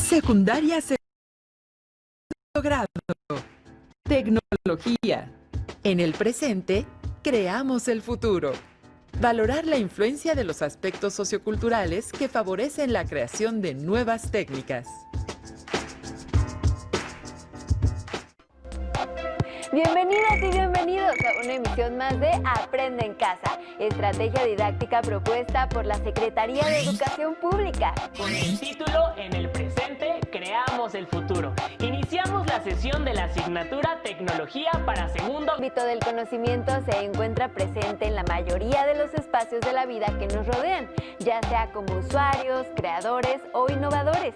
Secundaria segundo grado. Tecnología. En el presente, creamos el futuro. Valorar la influencia de los aspectos socioculturales que favorecen la creación de nuevas técnicas. Bienvenidas y bienvenidos a una emisión más de Aprende en Casa, estrategia didáctica propuesta por la Secretaría de Educación Pública. Con el título En el presente, creamos el futuro. Iniciamos la sesión de la asignatura Tecnología para segundo. El ámbito del conocimiento se encuentra presente en la mayoría de los espacios de la vida que nos rodean, ya sea como usuarios, creadores o innovadores.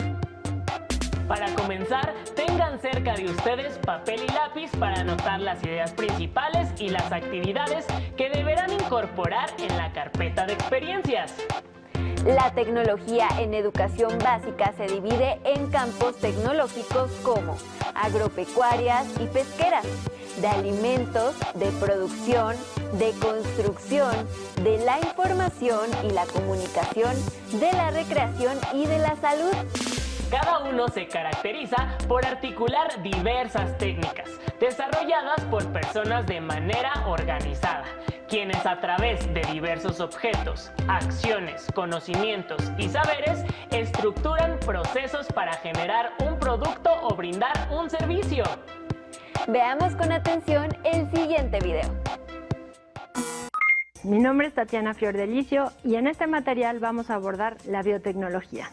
Para comenzar, tengan cerca de ustedes papel y lápiz para anotar las ideas principales y las actividades que deberán incorporar en la carpeta de experiencias. La tecnología en educación básica se divide en campos tecnológicos como agropecuarias y pesqueras, de alimentos, de producción, de construcción, de la información y la comunicación, de la recreación y de la salud. Cada uno se caracteriza por articular diversas técnicas, desarrolladas por personas de manera organizada, quienes a través de diversos objetos, acciones, conocimientos y saberes estructuran procesos para generar un producto o brindar un servicio. Veamos con atención el siguiente video. Mi nombre es Tatiana Fiordelicio y en este material vamos a abordar la biotecnología.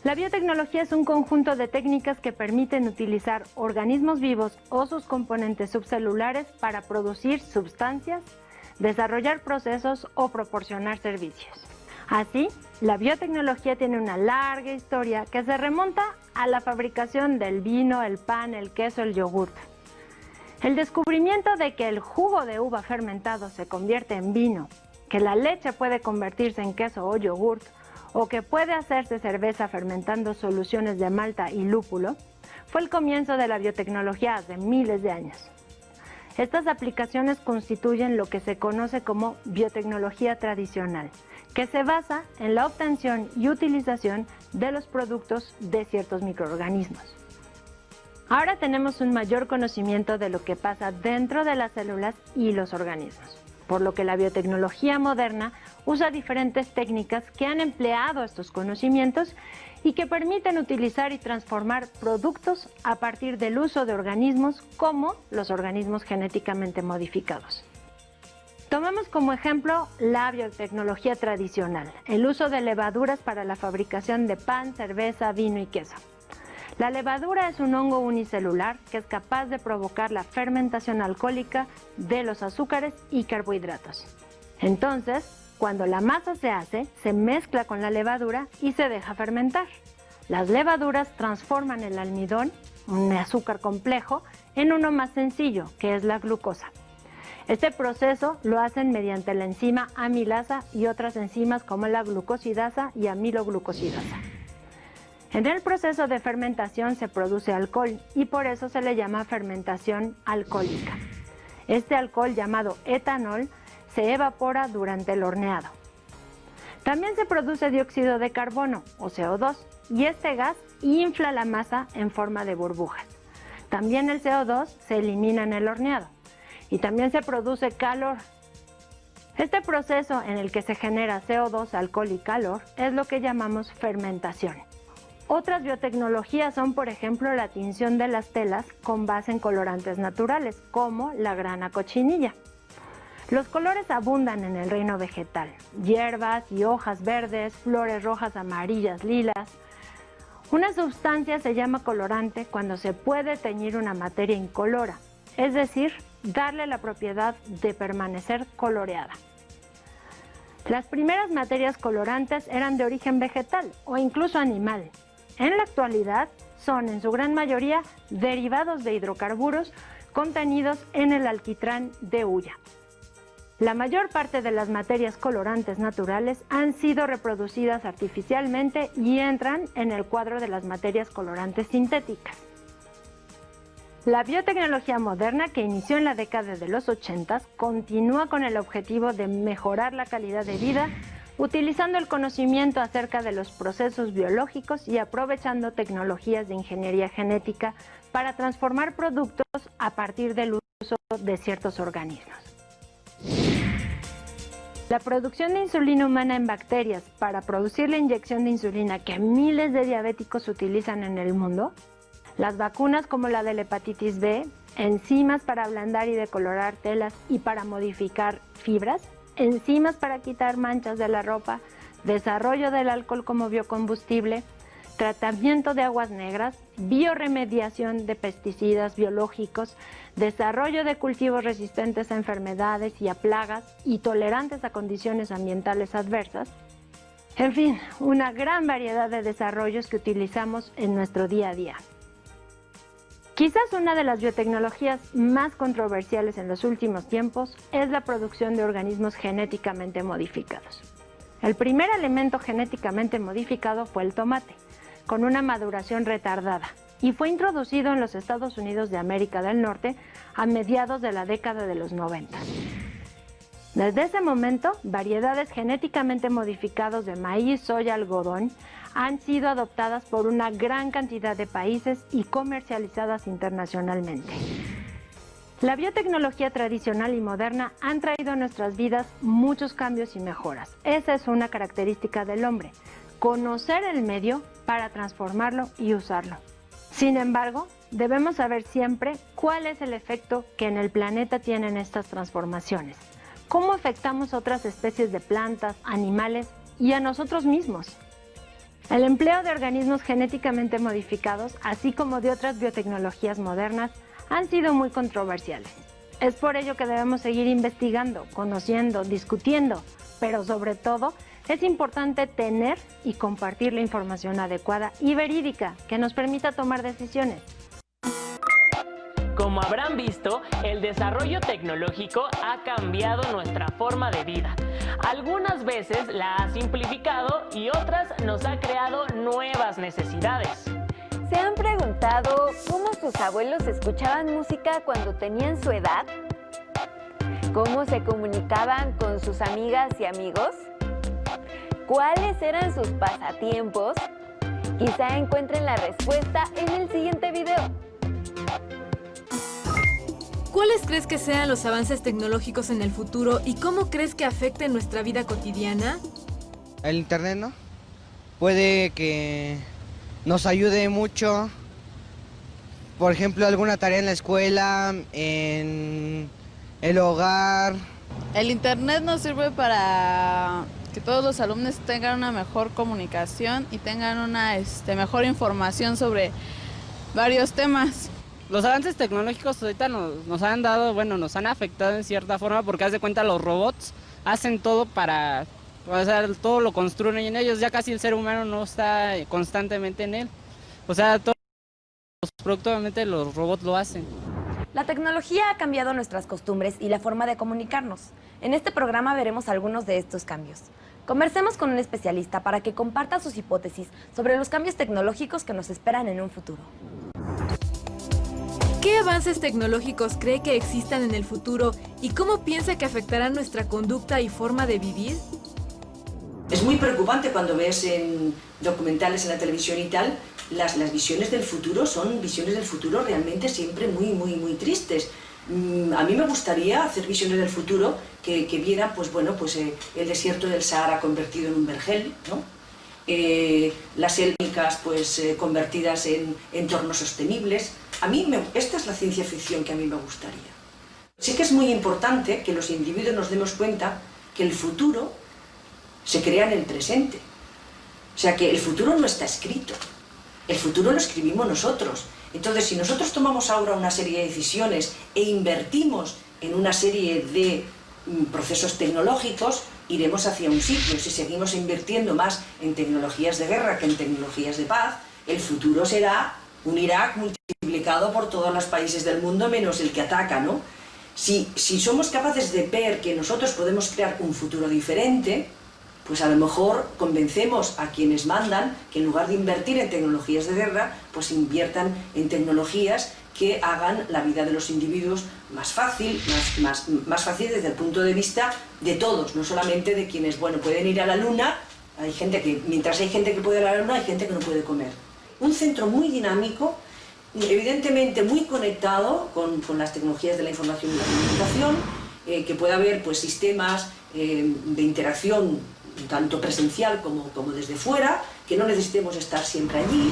La biotecnología es un conjunto de técnicas que permiten utilizar organismos vivos o sus componentes subcelulares para producir sustancias, desarrollar procesos o proporcionar servicios. Así, la biotecnología tiene una larga historia que se remonta a la fabricación del vino, el pan, el queso, el yogurt. El descubrimiento de que el jugo de uva fermentado se convierte en vino, que la leche puede convertirse en queso o yogurt, o que puede hacerse cerveza fermentando soluciones de malta y lúpulo, fue el comienzo de la biotecnología hace miles de años. Estas aplicaciones constituyen lo que se conoce como biotecnología tradicional, que se basa en la obtención y utilización de los productos de ciertos microorganismos. Ahora tenemos un mayor conocimiento de lo que pasa dentro de las células y los organismos, por lo que la biotecnología moderna usa diferentes técnicas que han empleado estos conocimientos y que permiten utilizar y transformar productos a partir del uso de organismos como los organismos genéticamente modificados. Tomemos como ejemplo la biotecnología tradicional, el uso de levaduras para la fabricación de pan, cerveza, vino y queso. La levadura es un hongo unicelular que es capaz de provocar la fermentación alcohólica de los azúcares y carbohidratos. Entonces, cuando la masa se hace, se mezcla con la levadura y se deja fermentar. Las levaduras transforman el almidón, un azúcar complejo, en uno más sencillo, que es la glucosa. Este proceso lo hacen mediante la enzima amilasa y otras enzimas como la glucosidasa y amiloglucosidasa. En el proceso de fermentación se produce alcohol y por eso se le llama fermentación alcohólica. Este alcohol, llamado etanol, se evapora durante el horneado. También se produce dióxido de carbono, o CO2, y este gas infla la masa en forma de burbujas. También el CO2 se elimina en el horneado. Y también se produce calor. Este proceso en el que se genera CO2, alcohol y calor es lo que llamamos fermentación. Otras biotecnologías son, por ejemplo, la tinción de las telas con base en colorantes naturales, como la grana cochinilla. Los colores abundan en el reino vegetal, hierbas y hojas verdes, flores rojas, amarillas, lilas. Una sustancia se llama colorante cuando se puede teñir una materia incolora, es decir, darle la propiedad de permanecer coloreada. Las primeras materias colorantes eran de origen vegetal o incluso animal. En la actualidad son en su gran mayoría derivados de hidrocarburos contenidos en el alquitrán de hulla. La mayor parte de las materias colorantes naturales han sido reproducidas artificialmente y entran en el cuadro de las materias colorantes sintéticas. La biotecnología moderna, que inició en la década de los 80, continúa con el objetivo de mejorar la calidad de vida, utilizando el conocimiento acerca de los procesos biológicos y aprovechando tecnologías de ingeniería genética para transformar productos a partir del uso de ciertos organismos. La producción de insulina humana en bacterias para producir la inyección de insulina que miles de diabéticos utilizan en el mundo, las vacunas como la de la hepatitis B, enzimas para ablandar y decolorar telas y para modificar fibras, enzimas para quitar manchas de la ropa, desarrollo del alcohol como biocombustible, tratamiento de aguas negras, bioremediación de pesticidas biológicos, desarrollo de cultivos resistentes a enfermedades y a plagas y tolerantes a condiciones ambientales adversas. En fin, una gran variedad de desarrollos que utilizamos en nuestro día a día. Quizás una de las biotecnologías más controversiales en los últimos tiempos es la producción de organismos genéticamente modificados. El primer elemento genéticamente modificado fue el tomate, con una maduración retardada, y fue introducido en los Estados Unidos de América del Norte a mediados de la década de los 90. Desde ese momento, variedades genéticamente modificadas de maíz, soya, algodón han sido adoptadas por una gran cantidad de países y comercializadas internacionalmente. La biotecnología tradicional y moderna han traído a nuestras vidas muchos cambios y mejoras. Esa es una característica del hombre, conocer el medio para transformarlo y usarlo. Sin embargo, debemos saber siempre cuál es el efecto que en el planeta tienen estas transformaciones, cómo afectamos otras especies de plantas, animales y a nosotros mismos. El empleo de organismos genéticamente modificados, así como de otras biotecnologías modernas, han sido muy controversiales. Es por ello que debemos seguir investigando, conociendo, discutiendo, pero sobre todo es importante tener y compartir la información adecuada y verídica que nos permita tomar decisiones. Como habrán visto, el desarrollo tecnológico ha cambiado nuestra forma de vida. Algunas veces la ha simplificado y otras nos ha creado nuevas necesidades. ¿Se han preguntado cómo sus abuelos escuchaban música cuando tenían su edad? ¿Cómo se comunicaban con sus amigas y amigos? ¿Cuáles eran sus pasatiempos? Quizá encuentren la respuesta en el siguiente video. ¿Cuáles crees que sean los avances tecnológicos en el futuro y cómo crees que afecten nuestra vida cotidiana? El internet, ¿no? Puede que nos ayude mucho, por ejemplo, alguna tarea en la escuela, en el hogar. El internet nos sirve para que todos los alumnos tengan una mejor comunicación y tengan una mejor información sobre varios temas. Los avances tecnológicos ahorita nos han dado, nos han afectado en cierta forma porque haz de cuenta los robots hacen todo todo lo construyen en ellos, ya casi el ser humano no está constantemente en él. Productivamente los robots lo hacen. La tecnología ha cambiado nuestras costumbres y la forma de comunicarnos. En este programa veremos algunos de estos cambios. Conversemos con un especialista para que comparta sus hipótesis sobre los cambios tecnológicos que nos esperan en un futuro. ¿Qué avances tecnológicos cree que existan en el futuro y cómo piensa que afectarán nuestra conducta y forma de vivir? Es muy preocupante cuando ves en documentales en la televisión y tal, las visiones del futuro son visiones del futuro realmente siempre muy tristes. A mí me gustaría hacer visiones del futuro que vieran el desierto del Sahara convertido en un vergel, ¿no? Las selvas convertidas en entornos sostenibles. Esta es la ciencia ficción que a mí me gustaría. Sí que es muy importante que los individuos nos demos cuenta que el futuro se crea en el presente. O sea que el futuro no está escrito, el futuro lo escribimos nosotros. Entonces, si nosotros tomamos ahora una serie de decisiones e invertimos en una serie de procesos tecnológicos, iremos hacia un sitio. Si seguimos invirtiendo más en tecnologías de guerra que en tecnologías de paz, el futuro será un Irak multiplicado multiplicado por todos los países del mundo menos el que ataca, ¿no? Si somos capaces de ver que nosotros podemos crear un futuro diferente, pues a lo mejor convencemos a quienes mandan que en lugar de invertir en tecnologías de guerra, pues inviertan en tecnologías que hagan la vida de los individuos más fácil, más fácil desde el punto de vista de todos, no solamente de quienes, bueno, pueden ir a la luna. Hay gente que, mientras hay gente que puede ir a la luna, hay gente que no puede comer. Un centro muy dinámico, evidentemente muy conectado con las tecnologías de la información y la comunicación, que pueda haber pues, sistemas de interacción tanto presencial como desde fuera, que no necesitemos estar siempre allí,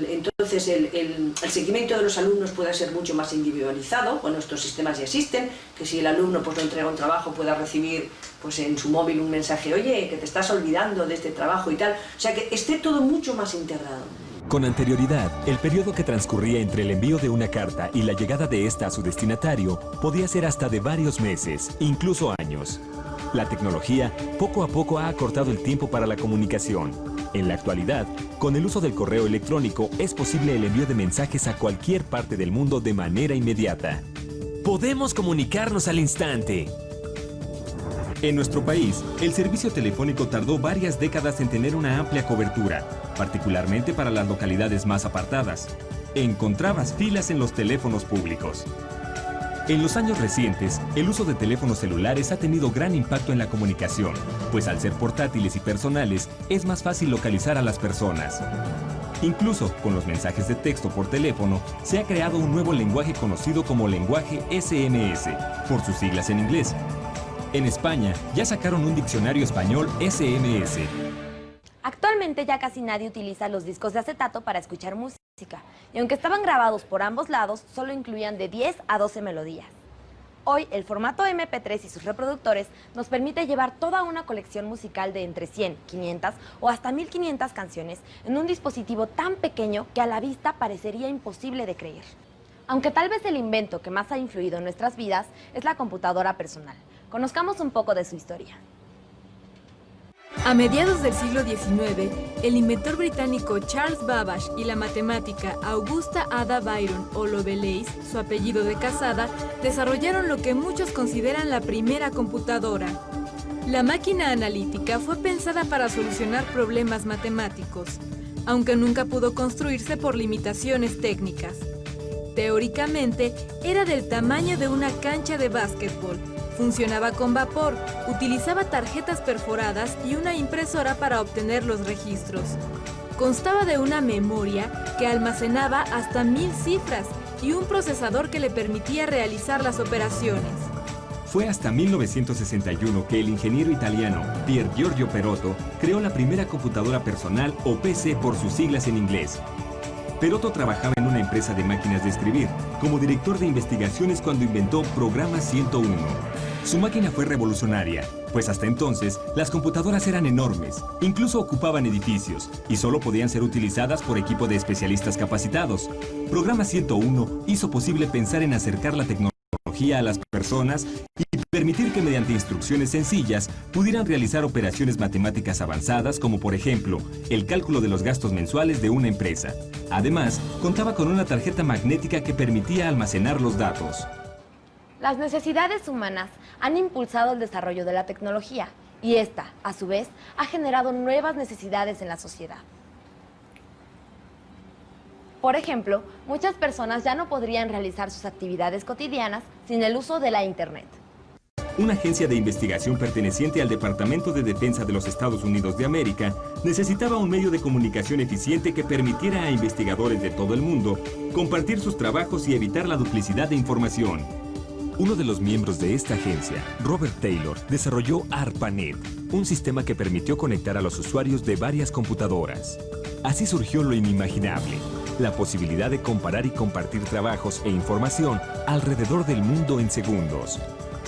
entonces el seguimiento de los alumnos pueda ser mucho más individualizado. Bueno, estos sistemas ya existen, que si el alumno pues, no entrega un trabajo pueda recibir pues, en su móvil un mensaje, oye, que te estás olvidando de este trabajo y tal, o sea que esté todo mucho más integrado. Con anterioridad, el periodo que transcurría entre el envío de una carta y la llegada de esta a su destinatario podía ser hasta de varios meses, incluso años. La tecnología poco a poco ha acortado el tiempo para la comunicación. En la actualidad, con el uso del correo electrónico es posible el envío de mensajes a cualquier parte del mundo de manera inmediata. Podemos comunicarnos al instante. En nuestro país, el servicio telefónico tardó varias décadas en tener una amplia cobertura, particularmente para las localidades más apartadas. Encontrabas filas en los teléfonos públicos. En los años recientes, el uso de teléfonos celulares ha tenido gran impacto en la comunicación, pues al ser portátiles y personales, es más fácil localizar a las personas. Incluso con los mensajes de texto por teléfono, se ha creado un nuevo lenguaje conocido como lenguaje SMS, por sus siglas en inglés. En España, ya sacaron un diccionario español SMS. Actualmente ya casi nadie utiliza los discos de acetato para escuchar música, y aunque estaban grabados por ambos lados, solo incluían de 10 a 12 melodías. Hoy, el formato MP3 y sus reproductores nos permite llevar toda una colección musical de entre 100, 500 o hasta 1500 canciones en un dispositivo tan pequeño que a la vista parecería imposible de creer. Aunque tal vez el invento que más ha influido en nuestras vidas es la computadora personal. Conozcamos un poco de su historia. A mediados del siglo XIX, el inventor británico Charles Babbage y la matemática Augusta Ada Byron o Lovelace, su apellido de casada, desarrollaron lo que muchos consideran la primera computadora. La máquina analítica fue pensada para solucionar problemas matemáticos, aunque nunca pudo construirse por limitaciones técnicas. Teóricamente, era del tamaño de una cancha de básquetbol. Funcionaba con vapor, utilizaba tarjetas perforadas y una impresora para obtener los registros. Constaba de una memoria que almacenaba hasta 1000 cifras y un procesador que le permitía realizar las operaciones. Fue hasta 1961 que el ingeniero italiano Pier Giorgio Perotto creó la primera computadora personal o PC por sus siglas en inglés. Perotto trabajaba en una empresa de máquinas de escribir, como director de investigaciones cuando inventó Programa 101. Su máquina fue revolucionaria, pues hasta entonces las computadoras eran enormes, incluso ocupaban edificios, y solo podían ser utilizadas por equipo de especialistas capacitados. Programa 101 hizo posible pensar en acercar la tecnología a las personas y permitir que mediante instrucciones sencillas pudieran realizar operaciones matemáticas avanzadas como por ejemplo el cálculo de los gastos mensuales de una empresa. Además, contaba con una tarjeta magnética que permitía almacenar los datos. Las necesidades humanas han impulsado el desarrollo de la tecnología y esta, a su vez, ha generado nuevas necesidades en la sociedad. Por ejemplo, muchas personas ya no podrían realizar sus actividades cotidianas sin el uso de la Internet. Una agencia de investigación perteneciente al Departamento de Defensa de los Estados Unidos de América necesitaba un medio de comunicación eficiente que permitiera a investigadores de todo el mundo compartir sus trabajos y evitar la duplicidad de información. Uno de los miembros de esta agencia, Robert Taylor, desarrolló ARPANET, un sistema que permitió conectar a los usuarios de varias computadoras. Así surgió lo inimaginable, la posibilidad de comparar y compartir trabajos e información alrededor del mundo en segundos.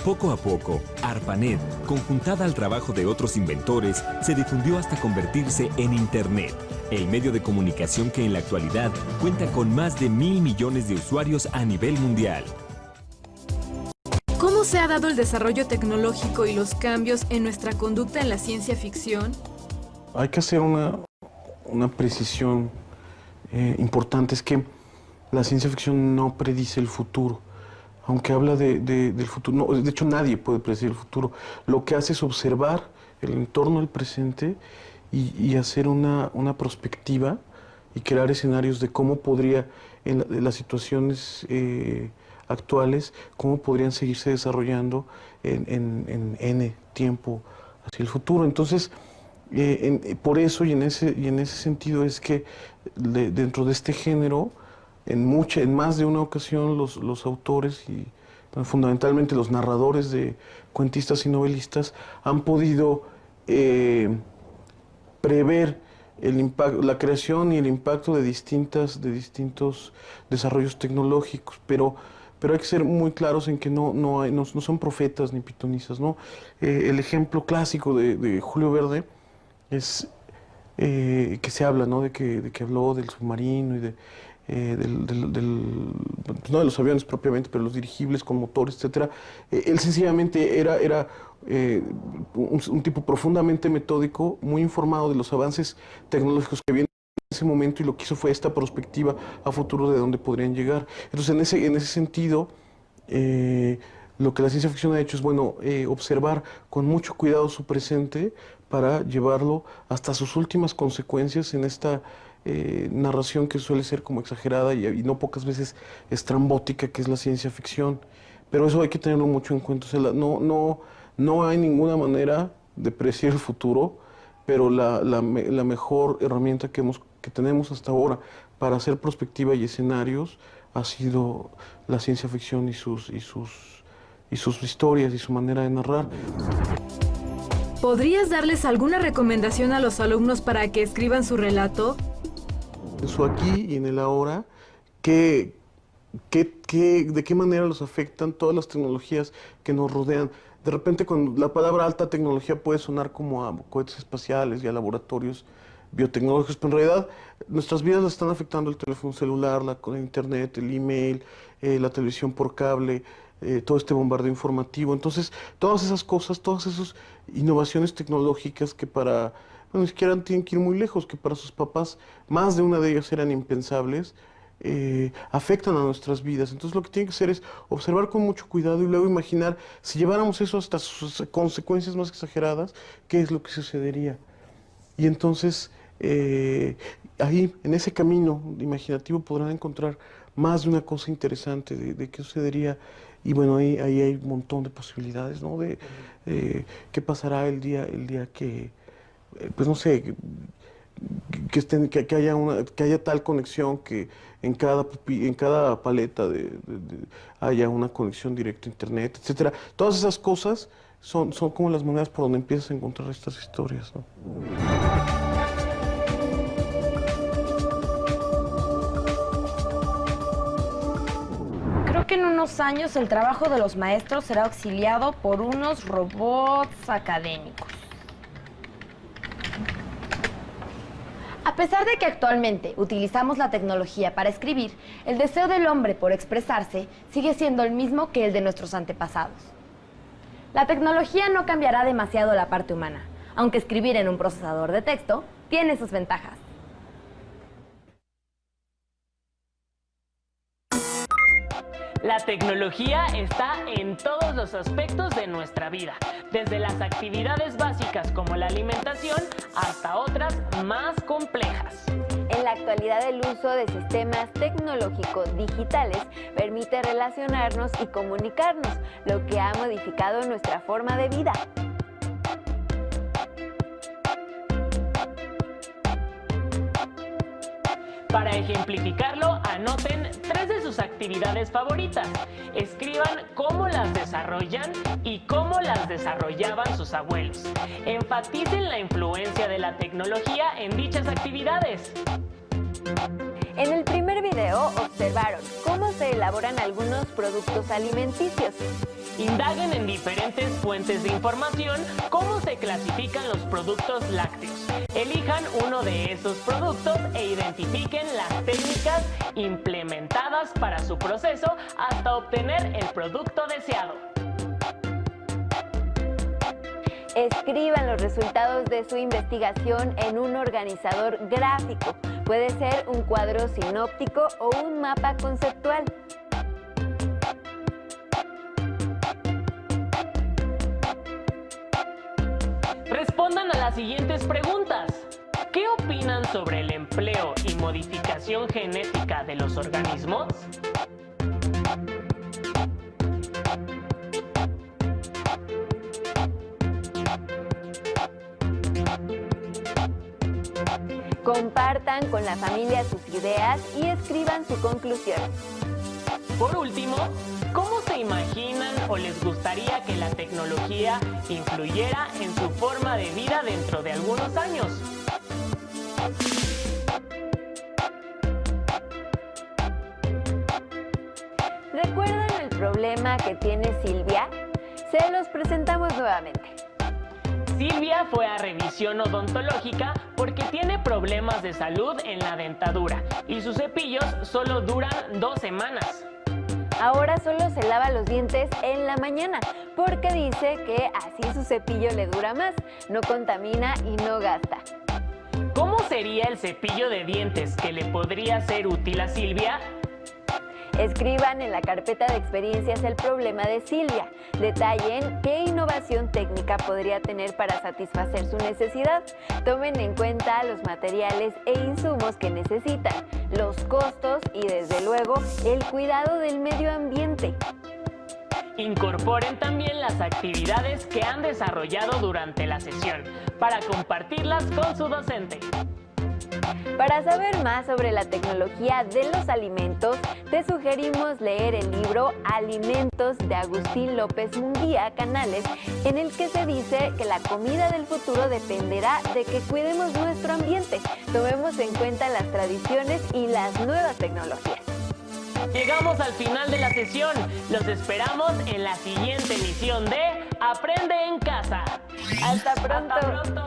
Poco a poco, ARPANET, conjuntada al trabajo de otros inventores, se difundió hasta convertirse en Internet, el medio de comunicación que en la actualidad cuenta con más de 1.000 millones de usuarios a nivel mundial. ¿Cómo se ha dado el desarrollo tecnológico y los cambios en nuestra conducta en la ciencia ficción? Hay que hacer una precisión importante es que la ciencia ficción no predice el futuro, aunque habla del futuro. No, de hecho, nadie puede predecir el futuro. Lo que hace es observar el entorno del presente y hacer una perspectiva y crear escenarios de cómo podría, en las situaciones actuales, cómo podrían seguirse desarrollando en N tiempo hacia el futuro. Entonces, por eso y en ese sentido es que dentro de este género, en más de una ocasión los autores y fundamentalmente los narradores de cuentistas y novelistas han podido prever el impacto, la creación y el impacto de distintos desarrollos tecnológicos, pero hay que ser muy claros en que no son profetas ni pitonisas, ¿no? El ejemplo clásico de Julio Verne es que se habla, ¿no? de que habló del submarino y no de los aviones propiamente, pero los dirigibles con motores, etcétera. Él sencillamente era un tipo profundamente metódico, muy informado de los avances tecnológicos que vienen en ese momento, y lo que hizo fue esta perspectiva a futuro de dónde podrían llegar. Entonces, en ese sentido, lo que la ciencia ficción ha hecho es, observar con mucho cuidado su presente para llevarlo hasta sus últimas consecuencias en esta narración que suele ser como exagerada y no pocas veces estrambótica, que es la ciencia ficción. Pero eso hay que tenerlo mucho en cuenta. O sea, no hay ninguna manera de predecir el futuro, pero la mejor herramienta que tenemos hasta ahora para hacer perspectiva y escenarios ha sido la ciencia ficción y sus historias y su manera de narrar. ¿Podrías darles alguna recomendación a los alumnos para que escriban su relato? En su aquí y en el ahora, ¿de qué manera los afectan todas las tecnologías que nos rodean? De repente, cuando la palabra alta tecnología puede sonar como a cohetes espaciales y a laboratorios biotecnológicos, pero en realidad nuestras vidas las están afectando el teléfono celular, el internet, el email, la televisión por cable, todo este bombardeo informativo. Entonces, todas esas cosas, todas esas innovaciones tecnológicas que ni siquiera tienen que ir muy lejos, que para sus papás, más de una de ellas eran impensables, afectan a nuestras vidas. Entonces lo que tiene que hacer es observar con mucho cuidado y luego imaginar, si lleváramos eso hasta sus consecuencias más exageradas, qué es lo que sucedería. Y entonces ahí, en ese camino imaginativo, podrán encontrar más de una cosa interesante de qué sucedería. Y ahí hay un montón de posibilidades, ¿no? De qué pasará el día que, pues no sé, que haya tal conexión que en cada paleta haya una conexión directa a internet, etcétera. Todas esas cosas son como las monedas por donde empiezas a encontrar estas historias, ¿no? Creo que en unos años el trabajo de los maestros será auxiliado por unos robots académicos. A pesar de que actualmente utilizamos la tecnología para escribir, el deseo del hombre por expresarse sigue siendo el mismo que el de nuestros antepasados. La tecnología no cambiará demasiado la parte humana, aunque escribir en un procesador de texto tiene sus ventajas. La tecnología está en todos los aspectos de nuestra vida, desde las actividades básicas como la alimentación hasta otras más complejas. En la actualidad, el uso de sistemas tecnológicos digitales permite relacionarnos y comunicarnos, lo que ha modificado nuestra forma de vida. Para ejemplificarlo, anoten 3 de sus actividades favoritas. Escriban cómo las desarrollan y cómo las desarrollaban sus abuelos. Enfaticen la influencia de la tecnología en dichas actividades. En el primer video observaron cómo se elaboran algunos productos alimenticios. Indaguen en diferentes fuentes de información cómo se clasifican los productos lácteos. Elijan uno de esos productos e identifiquen las técnicas implementadas para su proceso hasta obtener el producto deseado. Escriban los resultados de su investigación en un organizador gráfico Puede ser un cuadro sinóptico o un mapa conceptual. Respondan a las siguientes preguntas. ¿Qué opinan sobre el empleo y modificación genética de los organismos? Compartan con la familia sus ideas y escriban su conclusión. Por último, ¿cómo se imaginan o les gustaría que la tecnología influyera en su forma de vida dentro de algunos años? ¿Recuerdan el problema que tiene Silvia? Se los presentamos nuevamente. Silvia fue a revisión odontológica porque tiene problemas de salud en la dentadura y sus cepillos solo duran 2 semanas. Ahora solo se lava los dientes en la mañana porque dice que así su cepillo le dura más, no contamina y no gasta. ¿Cómo sería el cepillo de dientes que le podría ser útil a Silvia? Escriban en la carpeta de experiencias el problema de Silvia. Detallen qué innovación técnica podría tener para satisfacer su necesidad. Tomen en cuenta los materiales e insumos que necesitan, los costos y desde luego el cuidado del medio ambiente. Incorporen también las actividades que han desarrollado durante la sesión para compartirlas con su docente. Para saber más sobre la tecnología de los alimentos, te sugerimos leer el libro Alimentos de Agustín López Munguía Canales, en el que se dice que la comida del futuro dependerá de que cuidemos nuestro ambiente, tomemos en cuenta las tradiciones y las nuevas tecnologías. Llegamos al final de la sesión. Los esperamos en la siguiente emisión de Aprende en Casa. ¡Hasta pronto! ¡Hasta pronto!